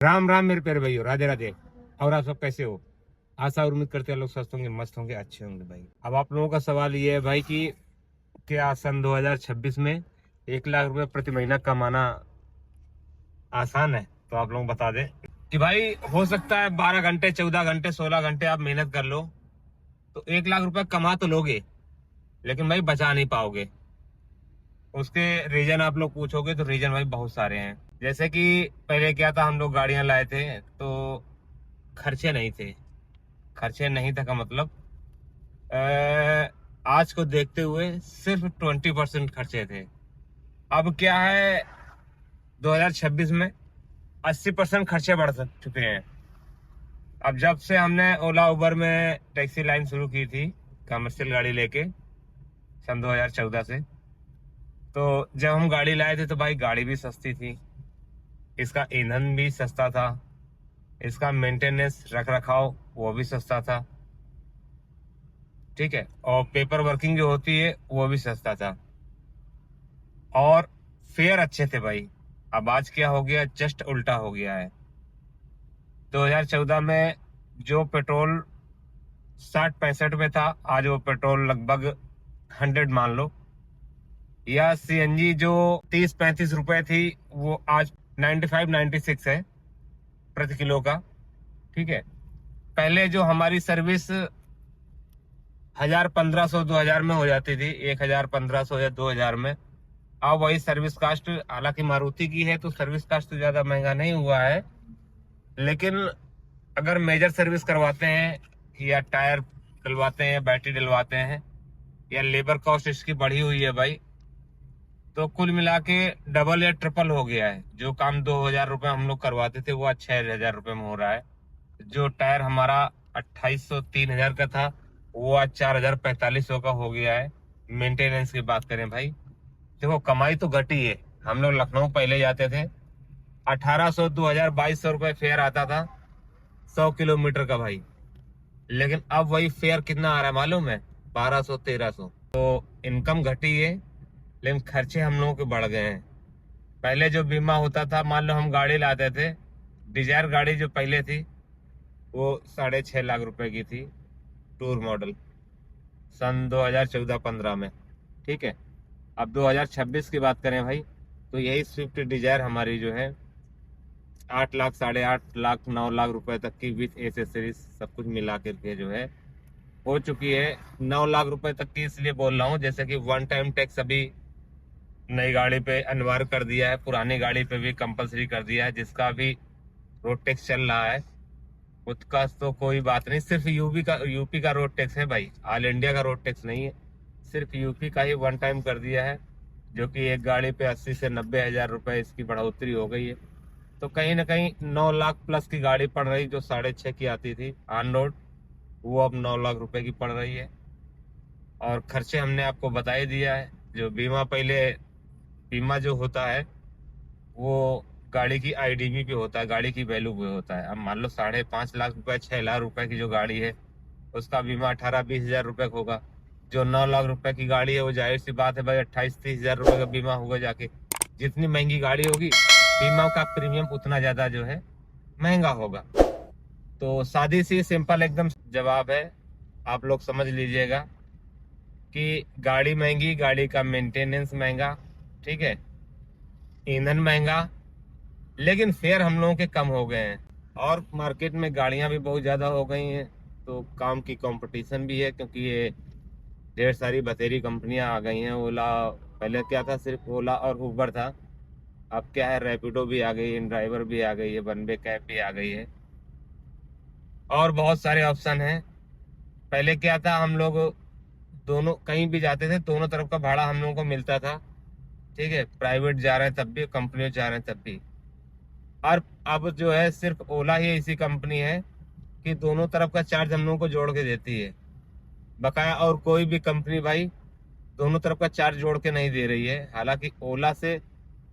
राम राम मेरे प्यारे भाइयों, राधे राधे। और आप सब कैसे हो? आशा और उम्मीद करते हैं लोग स्वस्थ होंगे, मस्त होंगे, अच्छे होंगे भाई। अब आप लोगों का सवाल ये है भाई कि क्या सन 2026 में 1 लाख रुपए प्रति महीना कमाना आसान है? तो आप लोग बता दें कि भाई हो सकता है 12 घंटे, 14 घंटे, 16 घंटे आप मेहनत कर लो तो 1 लाख रुपए कमा तो लोगे, लेकिन भाई बचा नहीं पाओगे। उसके रीजन आप लोग पूछोगे तो रीजन भाई बहुत सारे हैं। जैसे कि पहले क्या था, हम लोग गाड़ियां लाए थे तो खर्चे नहीं थे। खर्चे नहीं था का मतलब आज को देखते हुए सिर्फ 20% खर्चे थे। अब क्या है, 2026 में 80% खर्चे बढ़ चुके हैं। अब जब से हमने ओला उबर में टैक्सी लाइन शुरू की थी, कमर्शियल गाड़ी लेके, सन 2014 से, तो जब हम गाड़ी लाए थे तो भाई गाड़ी भी सस्ती थी, इसका ईंधन भी सस्ता था, इसका मेंटेनेंस रख रखाव वो भी सस्ता था, ठीक है, और पेपर वर्किंग जो होती है वो भी सस्ता था, और फेयर अच्छे थे भाई। अब आज क्या हो गया, जस्ट उल्टा हो गया है। 2014 में जो पेट्रोल 60-65 में था, आज वो पेट्रोल लगभग 100 मान लो, या सीएनजी जो 30-35 रुपए थी वो आज 95-96 है प्रति किलो का, ठीक है। पहले जो हमारी सर्विस 1000, 1500, 2000 में हो जाती थी, 1000, 1500 या 2000 में, अब वही सर्विस कास्ट, हालांकि मारुति की है तो सर्विस कास्ट तो ज्यादा महंगा नहीं हुआ है, लेकिन अगर मेजर सर्विस करवाते हैं या टायर डलवाते हैं, बैटरी डलवाते हैं, या लेबर कॉस्ट इसकी बढ़ी हुई है भाई, तो कुल मिला के डबल या ट्रिपल हो गया है। जो काम 2000 रुपये हम लोग करवाते थे वो आज 6000 रुपये में हो रहा है। जो टायर हमारा 2800, 3000 का था वो आज 4000, 4500 का हो गया है। मेंटेनेंस की बात करें भाई, देखो कमाई तो घटी है। हम लोग लखनऊ पहले जाते थे, 1800, 2000, 2200 रुपये फेयर आता था 100 किलोमीटर का भाई, लेकिन अब वही फेयर कितना आ रहा है मालूम है? 1200, 1300। तो इनकम घटी है, लेकिन खर्चे हम लोगों के बढ़ गए हैं। पहले जो बीमा होता था, मान लो हम गाड़ी लाते थे, डिजायर गाड़ी जो पहले थी वो 6.5 लाख रुपए की थी, टूर मॉडल, सन 2014-15 में, ठीक है। अब 2026 की बात करें भाई, तो यही स्विफ्ट डिजायर हमारी जो है 8 लाख, 8.5 लाख, 9 लाख रुपए तक की विथ एसेसरीज सब कुछ मिला करके जो है हो चुकी है। 9 लाख रुपए तक की इसलिए बोल रहा हूँ, जैसे कि वन टाइम टैक्स अभी नई गाड़ी पे अनिवार्य कर दिया है, पुरानी गाड़ी पे भी कंपलसरी कर दिया है। जिसका भी रोड टैक्स चल रहा है उसका तो कोई बात नहीं, सिर्फ यूपी का रोड टैक्स है भाई, ऑल इंडिया का रोड टैक्स नहीं है। सिर्फ यूपी का ही वन टाइम कर दिया है, जो कि एक गाड़ी पे 80 से 90 हजार रुपए इसकी बढ़ोतरी हो गई है। तो कहीं ना कहीं 9 लाख प्लस की गाड़ी पड़ रही, जो 6.5 की आती थी ऑन रोड, वो अब 9 लाख रुपए की पड़ रही है। और खर्चे हमने आपको बता ही दिया है। जो बीमा पहले, बीमा जो होता है वो गाड़ी की आईडीवी पे होता है, गाड़ी की वैल्यू पे होता है। अब मान लो 5.5 लाख रुपए, 6 लाख रुपए की जो गाड़ी है उसका बीमा 18-20 हजार रुपए का होगा। जो 9 लाख रुपए की गाड़ी है वो जाहिर सी बात है भाई 28-30 हजार रुपए का बीमा होगा जाके। जितनी महंगी गाड़ी होगी बीमा का प्रीमियम उतना ज्यादा जो है महंगा होगा। तो सादी सी सिंपल एकदम जवाब है, आप लोग समझ लीजिएगा कि गाड़ी महंगी, गाड़ी का मेंटेनेंस महंगा, ठीक है, ईंधन महंगा, लेकिन फेयर हम लोगों के कम हो गए हैं। और मार्केट में गाड़ियां भी बहुत ज़्यादा हो गई हैं, तो काम की कंपटीशन भी है, क्योंकि ये ढेर सारी बतेरी कंपनियां आ गई हैं। ओला, पहले क्या था, सिर्फ ओला और उबर था, अब क्या है, रैपिडो भी आ गई है, ड्राइवर भी आ गई है, वन वे कैब भी आ गई है, और बहुत सारे ऑप्शन हैं। पहले क्या था, हम लोग दोनों कहीं भी जाते थे, दोनों तरफ का भाड़ा हम लोगों को मिलता था, ठीक है, प्राइवेट जा रहे हैं तब भी, कंपनी जा रहे हैं तब भी। और अब जो है सिर्फ ओला ही ऐसी कंपनी है कि दोनों तरफ का चार्ज हम लोगों को जोड़ के देती है बकाया, और कोई भी कंपनी भाई दोनों तरफ का चार्ज जोड़ के नहीं दे रही है। हालांकि ओला से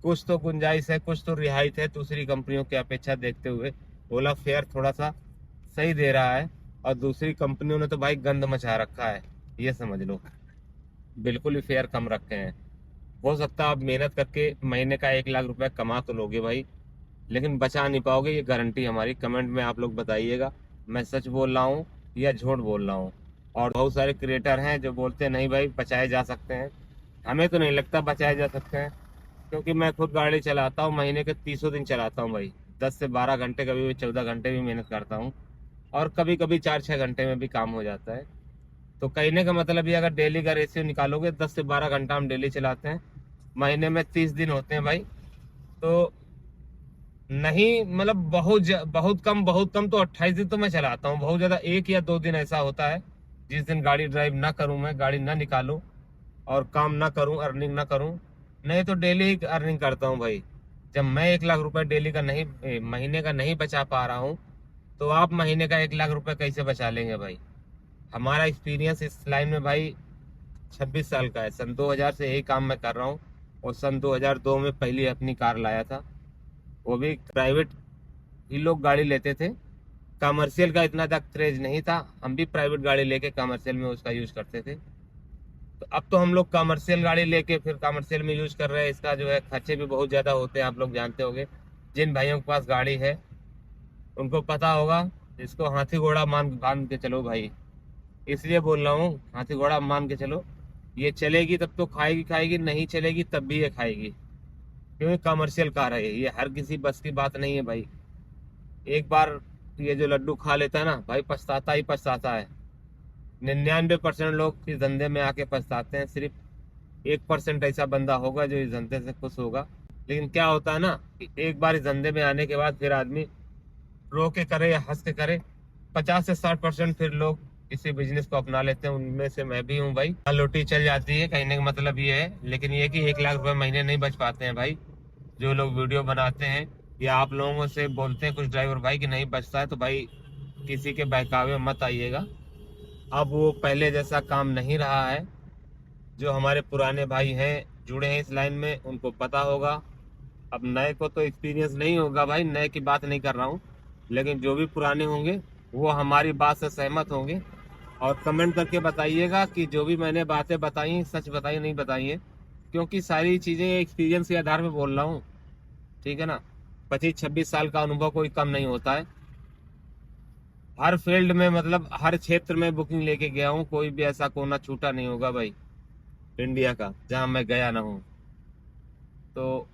कुछ तो गुंजाइश है, कुछ तो रियायत है दूसरी कंपनियों की अपेक्षा देखते हुए। ओला फेयर थोड़ा सा सही दे रहा है, और दूसरी कंपनियों ने तो भाई गंद मचा रखा है, ये समझ लो, बिल्कुल ही फेयर कम रखे हैं। हो सकता है आप मेहनत करके महीने का 1 लाख रुपए कमा तो लोगे भाई, लेकिन बचा नहीं पाओगे, ये गारंटी हमारी। कमेंट में आप लोग बताइएगा मैं सच बोल रहा हूँ या झूठ बोल रहा हूँ। और बहुत सारे क्रिएटर हैं जो बोलते हैं नहीं भाई बचाए जा सकते हैं, हमें तो नहीं लगता बचाए जा सकते हैं, क्योंकि मैं खुद गाड़ी चलाता हूँ, महीने के 30 दिन चलाता हूँ भाई। 10 से 12 घंटे, कभी भी 14 घंटे भी मेहनत करता हूँ, और कभी कभी 4-6 घंटे में भी काम हो जाता है। तो कहने का मतलब ये, अगर डेली का रेशियो निकालोगे 10 से 12 घंटा हम डेली चलाते हैं, महीने में 30 दिन होते हैं भाई। तो नहीं मतलब बहुत कम तो 28 दिन तो मैं चलाता हूँ। बहुत ज्यादा 1 या 2 दिन ऐसा होता है जिस दिन गाड़ी ड्राइव ना करूँ, मैं गाड़ी ना निकालूं और काम ना करूं, अर्निंग ना करूं। नहीं तो डेली ही अर्निंग करता हूं भाई। जब मैं 1 लाख रुपए डेली का नहीं महीने का नहीं बचा पा रहा हूं, तो आप महीने का 1 लाख रुपए कैसे बचा लेंगे भाई। हमारा एक्सपीरियंस इस लाइन में भाई 26 साल का है। सन 2000 से यही काम मैं कर रहा हूँ, और सन 2002 में पहली अपनी कार लाया था, वो भी प्राइवेट ही लोग गाड़ी लेते थे। कमर्शियल का इतना तक क्रेज नहीं था, हम भी प्राइवेट गाड़ी लेके कमर्शियल में उसका यूज करते थे। तो अब तो हम लोग कमर्शियल गाड़ी लेके फिर कमर्शियल में यूज कर रहे हैं। इसका जो है खर्चे भी बहुत ज्यादा होते हैं, आप लोग जानते होंगे। जिन भाइयों के पास गाड़ी है उनको पता होगा। इसको हाथी घोड़ा मान मान के चलो भाई, इसलिए बोल रहा हूँ हाथी घोड़ा मान के चलो। ये चलेगी तब तो खाएगी खाएगी, नहीं चलेगी तब भी ये खाएगी, क्योंकि कमर्शियल कार है ये हर किसी बस की बात नहीं है भाई। एक बार ये जो लड्डू खा लेता है ना भाई, पछताता ही पछताता है। 99% लोग इस धंधे में आके पछताते हैं, सिर्फ 1% ऐसा बंदा होगा जो इस धंधे से खुश होगा। लेकिन क्या होता है ना कि एक बार इस धंधे में आने के बाद फिर आदमी रो के करे या हंस के करे, 50 से 60% फिर लोग इसी बिजनेस को अपना लेते हैं। उनमें से मैं भी हूँ भाई। लोटी चल जाती है, कहने का मतलब ये है। लेकिन ये कि 1 लाख रुपए महीने नहीं बच पाते हैं भाई। जो लोग वीडियो बनाते हैं या आप लोगों से बोलते हैं कुछ ड्राइवर भाई कि नहीं बचता है, तो भाई किसी के बहकावे में मत आइएगा। अब वो पहले जैसा काम नहीं रहा है। जो हमारे पुराने भाई हैं, जुड़े हैं इस लाइन में, उनको पता होगा। अब नए को तो एक्सपीरियंस नहीं होगा भाई, नए की बात नहीं कर रहा हूँ, लेकिन जो भी पुराने होंगे वो हमारी बात से सहमत होंगे। और कमेंट करके बताइएगा कि जो भी मैंने बातें बताई सच बताई नहीं बताई है, क्योंकि सारी चीजें एक्सपीरियंस के आधार पे बोल रहा हूँ। ठीक है ना। 25-26 साल का अनुभव कोई कम नहीं होता है। हर फील्ड में मतलब हर क्षेत्र में बुकिंग लेके गया हूँ, कोई भी ऐसा कोना छूटा नहीं होगा भाई इंडिया का जहां मैं गया ना हूँ। तो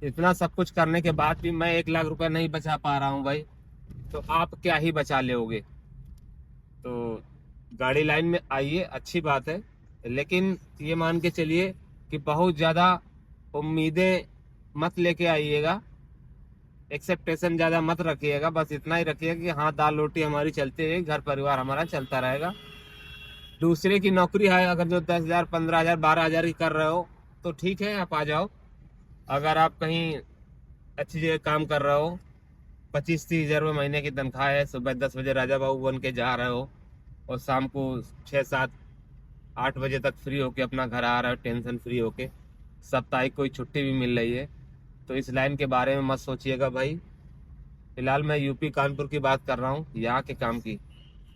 इतना सब कुछ करने के बाद भी मैं 1 लाख रुपए नहीं बचा पा रहा हूँ भाई, तो आप क्या ही बचा लोगे। तो गाड़ी लाइन में आइए, अच्छी बात है, लेकिन ये मान के चलिए कि बहुत ज्यादा उम्मीदें मत लेके आइएगा, एक्सेप्टेशन ज्यादा मत रखिएगा। बस इतना ही रखिएगा कि हाँ दाल रोटी हमारी चलती है, घर परिवार हमारा चलता रहेगा। दूसरे की नौकरी है, अगर जो 10,000 15,000 12,000 की कर रहे हो तो ठीक है आप आ जाओ। अगर आप कहीं अच्छी जगह काम कर रहे हो, 25-30 हज़ार महीने की तनख्वाह है, सुबह 10 बजे राजा बाबू बन के जा रहे हो और शाम को 6-7-8 बजे तक फ्री होके अपना घर आ रहे हो, टेंशन फ्री होके, साप्ताहिक कोई छुट्टी भी मिल रही है, तो इस लाइन के बारे में मत सोचिएगा भाई। फिलहाल मैं यूपी कानपुर की बात कर रहा हूँ, यहाँ के काम की।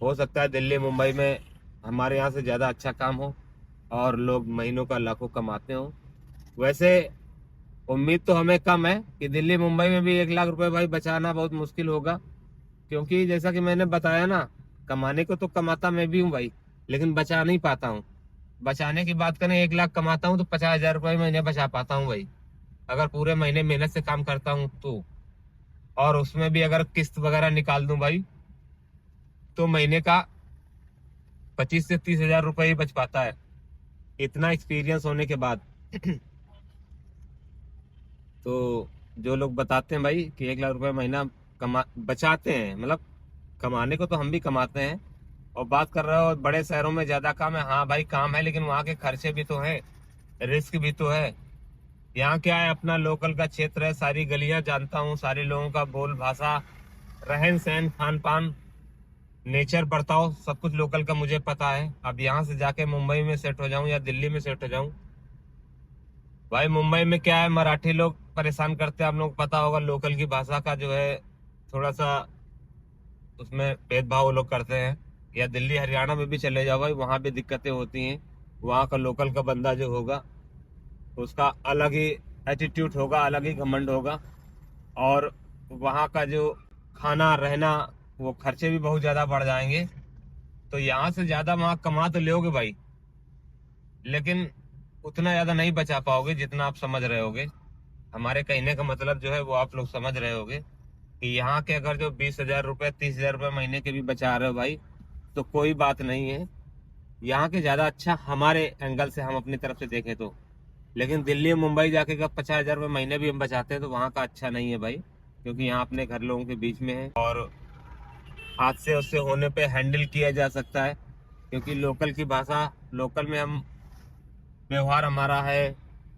हो सकता है दिल्ली मुंबई में हमारे यहाँ से ज़्यादा अच्छा काम हो और लोग महीनों का लाखों कमाते हो। वैसे उम्मीद तो हमें कम है कि दिल्ली मुंबई में भी 1 लाख रुपए भाई बचाना बहुत मुश्किल होगा, क्योंकि जैसा कि मैंने बताया ना, कमाने को तो कमाता मैं भी हूँ भाई, लेकिन बचा नहीं पाता हूँ। बचाने की बात करें, 1 लाख कमाता हूँ तो 50,000 रुपये महीने बचा पाता हूँ भाई, अगर पूरे महीने मेहनत से काम करता हूँ तो। और उसमें भी अगर किस्त वगैरह निकाल दूं भाई, तो महीने का 25 से 30 हज़ार रुपये ही बच पाता है, इतना एक्सपीरियंस होने के बाद। तो जो लोग बताते हैं भाई कि 1 लाख रुपए महीना कमा बचाते हैं, मतलब कमाने को तो हम भी कमाते हैं। और बात कर रहे हो बड़े शहरों में ज्यादा काम है, हाँ भाई काम है, लेकिन वहाँ के खर्चे भी तो हैं, रिस्क भी तो है। यहाँ क्या है, अपना लोकल का क्षेत्र है, सारी गलियां जानता हूँ, सारे लोगों का बोल भाषा, रहन सहन, खान पान, नेचर, बर्ताव, सब कुछ लोकल का मुझे पता है। अब यहाँ से जाके मुंबई में सेट हो जाऊं या दिल्ली में सेट हो जाऊं, भाई मुंबई में क्या है, मराठी लोग परेशान करते हैं, आप लोग पता होगा। लोकल की भाषा का जो है थोड़ा सा उसमें भेदभाव वो लोग करते हैं। या दिल्ली हरियाणा में भी चले जाओ भाई, वहां भी दिक्कतें होती हैं। वहां का लोकल का बंदा जो होगा उसका अलग ही एटीट्यूड होगा, अलग ही घमंड होगा, और वहाँ का जो खाना रहना वो खर्चे भी बहुत ज्यादा बढ़ जाएंगे। तो यहाँ से ज्यादा वहाँ कमा तो लोगे भाई, लेकिन उतना ज्यादा नहीं बचा पाओगे जितना आप समझ रहे होगे। हमारे कहने का मतलब जो है वो आप लोग समझ रहे होगे कि यहाँ के अगर जो 20,000 रुपए 30,000 रुपए महीने के भी बचा रहे हो भाई, तो कोई बात नहीं है। यहाँ के ज्यादा अच्छा हमारे एंगल से हम अपनी तरफ से देखें तो। लेकिन दिल्ली मुंबई जाके अगर 50,000 रुपये महीने भी हम बचाते हैं तो वहाँ का अच्छा नहीं है भाई, क्योंकि यहाँ अपने घर लोगों के बीच में है और हादसे उससे होने पे हैंडल किया जा सकता है। क्योंकि लोकल की भाषा, लोकल में हम व्यवहार हमारा है,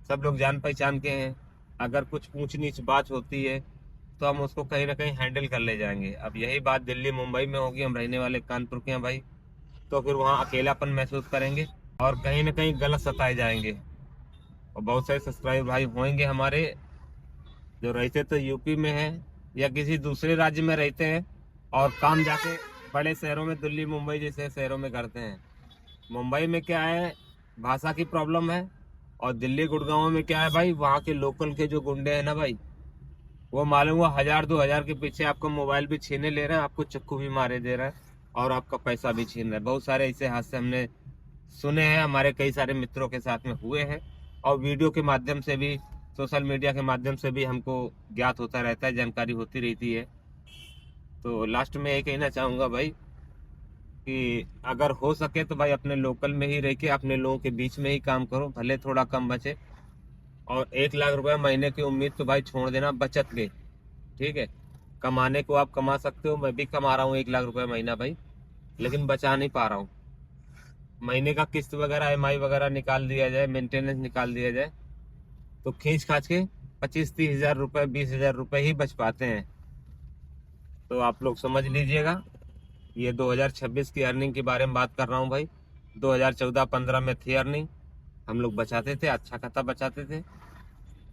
सब लोग जान पहचान के हैं। अगर कुछ ऊंच नीच बात होती है तो हम उसको कहीं ना कहीं हैंडल कर ले जाएंगे। अब यही बात दिल्ली मुंबई में होगी, हम रहने वाले कानपुर के हैं भाई, तो फिर वहाँ अकेलापन महसूस करेंगे और कहीं ना कहीं गलत सताए जाएंगे। और बहुत सारे सब्सक्राइबर भाई होंगे हमारे जो रहते तो यूपी में है या किसी दूसरे राज्य में रहते हैं और काम जाके बड़े शहरों में, दिल्ली मुंबई जैसे शहरों में करते हैं। मुंबई में क्या है, भाषा की प्रॉब्लम है, और दिल्ली गुड़गांव में क्या है भाई, वहाँ के लोकल के जो गुंडे हैं ना भाई, वो मालूम हुआ 1,000 2,000 के पीछे आपको मोबाइल भी छीने ले रहे हैं, आपको चक्कू भी मारे दे रहे हैं और आपका पैसा भी छीन रहे हैं। बहुत सारे ऐसे हादसे हमने सुने हैं, हमारे कई सारे मित्रों के साथ में हुए हैं और वीडियो के माध्यम से भी, सोशल मीडिया के माध्यम से भी हमको ज्ञात होता रहता है, जानकारी होती रहती है। तो लास्ट में ये कहना चाहूंगा भाई कि अगर हो सके तो भाई अपने लोकल में ही रह के अपने लोगों के बीच में ही काम करो, भले थोड़ा कम बचे। और 1,00,000 रुपए महीने की उम्मीद तो भाई छोड़ देना बचत के, ठीक है। कमाने को आप कमा सकते हो, मैं भी कमा रहा हूँ 1,00,000 रुपए महीना भाई, लेकिन बचा नहीं पा रहा हूँ। महीने का किस्त वगैरह EMI वगैरह निकाल दिया जाए, मेंटेनेंस निकाल दिया जाए, तो खींच खाच के 25-30 हजार रुपए 20,000 रुपए ही बच पाते हैं। तो आप लोग समझ लीजिएगा, ये 2026 की अर्निंग के बारे में बात कर रहा हूँ भाई। 2014-15 में थी अर्निंग, हम लोग बचाते थे, अच्छा खासा बचाते थे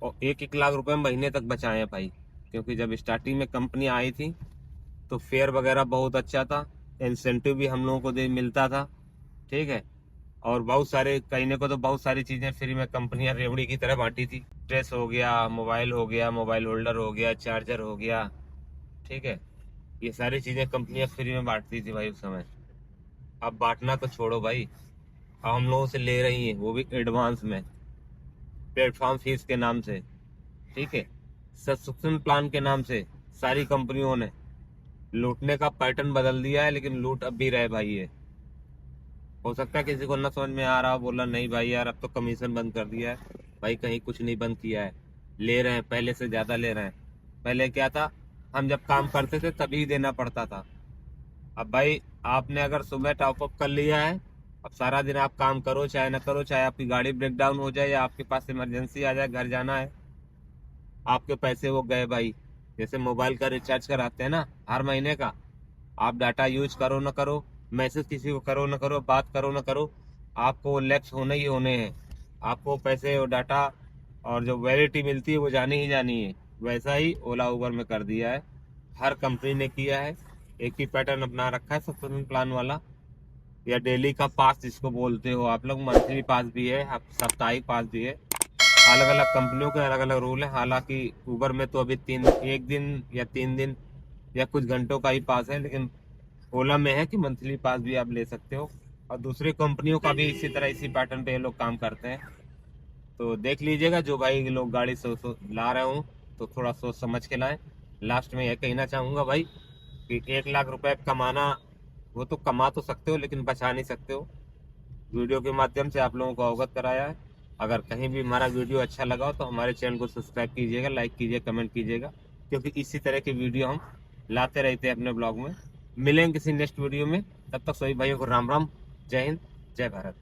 और 1-1 लाख रुपए महीने तक बचाए हैं भाई। क्योंकि जब स्टार्टिंग में कंपनी आई थी तो फेयर वगैरह बहुत अच्छा था, इंसेंटिव भी हम लोगों को दे मिलता था, ठीक है। और बहुत सारे, कहने को तो बहुत सारी चीजें फ्री में कंपनियां रेवड़ी की तरह बांटी थी। ड्रेस हो गया, मोबाइल हो गया, मोबाइल होल्डर हो गया, चार्जर हो गया, ठीक है। ये सारी चीजें कंपनियां फ्री में बांटती थी भाई उस समय। अब बांटना तो छोड़ो भाई, अब हम लोगों से ले रही है, वो भी एडवांस में, प्लेटफॉर्म फीस के नाम से, ठीक है, सब्सक्रिप्शन प्लान के नाम से। सारी कंपनियों ने लूटने का पैटर्न बदल दिया है, लेकिन लूट अब भी रहे भाई। ये हो सकता है किसी को ना समझ में आ रहा हो, बोला नहीं भाई यार अब तो कमीशन बंद कर दिया है। भाई कहीं कुछ नहीं बंद किया है, ले रहे हैं, पहले से ज्यादा ले रहे हैं। पहले क्या था, हम जब काम करते थे तभी देना पड़ता था। अब भाई आपने अगर सुबह टॉप अप कर लिया है, अब सारा दिन आप काम करो चाहे ना करो, चाहे आपकी गाड़ी ब्रेक डाउन हो जाए या आपके पास इमरजेंसी आ जाए, घर जाना है, आपके पैसे वो गए भाई। जैसे मोबाइल का रिचार्ज कराते हैं ना हर महीने का, आप डाटा यूज करो ना करो, मैसेज किसी को करो ना करो, बात करो ना करो, आपको लैप्स होने ही होने हैं। आपको पैसे और डाटा और जो वैलिडिटी मिलती है वो जानी ही जानी है। वैसा ही ओला उबर में कर दिया है, हर कंपनी ने किया है। एक ही पैटर्न अपना रखा है सब्सक्रिप्शन प्लान वाला, या डेली का पास जिसको बोलते हो आप लोग, मंथली पास भी है, साप्ताहिक पास भी है। अलग अलग कंपनियों के अलग अलग रूल है। हालांकि उबर में तो अभी 1 दिन या 3 दिन या कुछ घंटों का ही पास है, लेकिन ओला में है कि मंथली पास भी आप ले सकते हो। और दूसरी कंपनियों का भी इसी तरह, इसी पैटर्न पे ये लोग काम करते हैं। तो देख लीजिएगा, जो भाई लोग गाड़ी ला रहे हो तो थोड़ा सोच समझ के लाएं। लास्ट में यह कहना चाहूंगा भाई कि 1,00,000 रुपए कमाना, वो तो कमा तो सकते हो लेकिन बचा नहीं सकते हो। वीडियो के माध्यम से आप लोगों को अवगत कराया है। अगर कहीं भी हमारा वीडियो अच्छा लगा हो तो हमारे चैनल को सब्सक्राइब कीजिएगा, लाइक कीजिए, कमेंट कीजिएगा, क्योंकि इसी तरह की वीडियो हम लाते रहते हैं अपने ब्लॉग में। मिलेंगे किसी नेक्स्ट वीडियो में, तब तक सभी भाइयों को राम राम, जय हिंद, जय भारत।